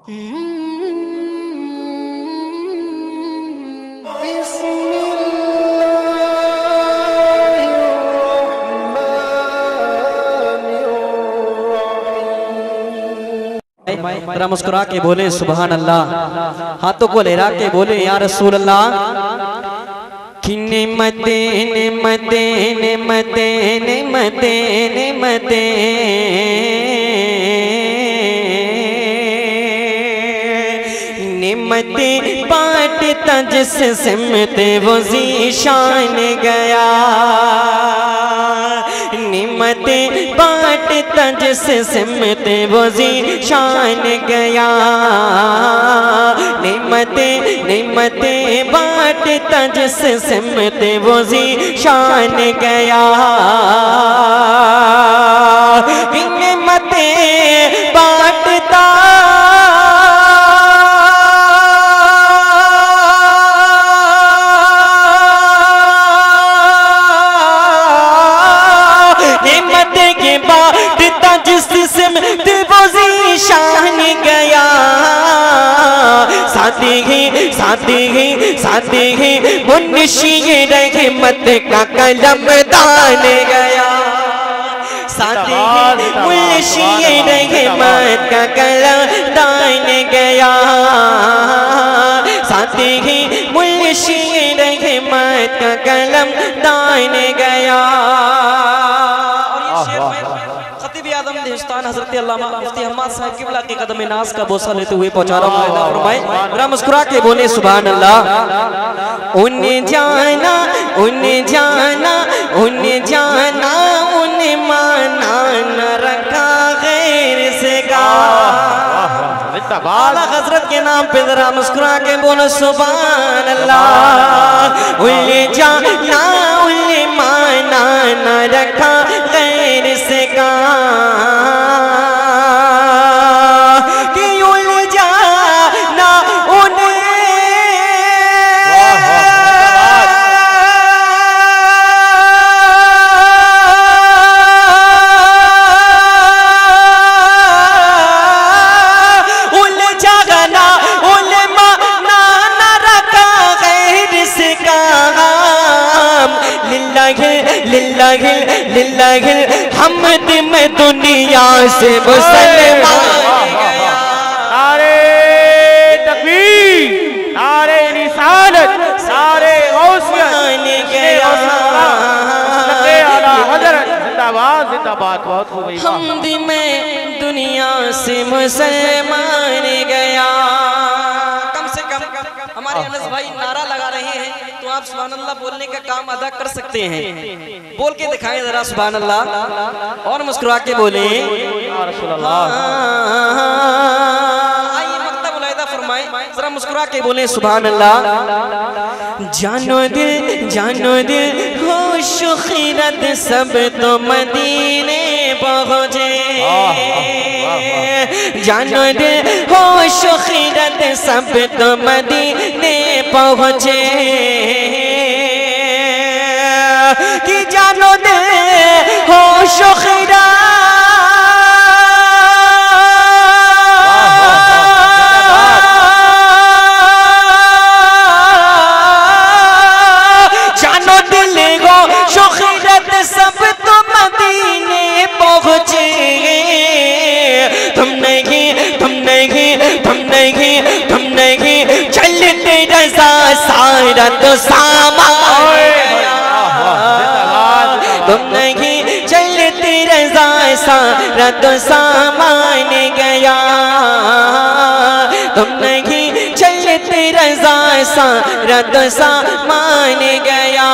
जरा मुस्कुरा के बोले सुभान अल्लाह, हाथों को लहरा के बोले या रसूल अल्लाह। कि नेमते नेमते नेमते नेमते नेमते नेमते बांटता जिस सिमते वो ज़ीशान गया। निमते बांटता जिस सिमते वो ज़ीशान गया। निमते निमते बांटता जिस सिमते वो ज़ीशान गया। निमते बांटता साथी ही मुन्शी रहमत का कलम दान गया। साथी ही मुन्शी रहमत का कलम दान गया। साथी ही मुन्शी रहमत का कलम दान गया। हज़रत अल्लामा मुफ्ती हम्माद साहब क़िबला के कदम नाज का बोसा लेते हुए पहुंचा रहा हूं। फरमाए जरा मुस्कुरा के बोले सुभान अल्लाह। उन्हें जाना उन्हें जाना उन्हें जाना उन्हें माना न रखा गैर से का। हज़रत के नाम पे जरा मुस्कुरा के बोलो सुभान अल्लाह। उन्हें जाना उन्हें माना न रखा गैर से का। हमद में दुनिया से मुसलमान गया। सारे तकबीर, सारे रिसालत, सारे गौसियत गया। जिंदाबाद जिंदाबाद। बहुत खूब। हमद में दुनिया से मुसलमान गया। कम से कम हमारे अनस भाई नारा लगा रहे हैं तो आप सुभान अल्लाह बोलने का काम अदा कर सकते हैं। बोल के दिखाएं जरा सुभान अल्लाह और मुस्कुरा के बोले आइए मक्तब उलैदा फरमाएं जरा मुस्कुरा के बोले सुभान अल्लाह। जानो दिल होश खिरत सब तो मदीने पहुँचे। जानो दिल होश खिरत सब तो मदीने पहुँचे। कि जानो दे होश खिरत जानो दिल होश खिरत सब तो मदीने पहुँचे। तुम नहीं चलते रज़ा सारा तो सामान। तुम नहीं चलते रज़ा सारा तो सामान गया। तुम नहीं चलते रज़ा सारा तो सामान गया।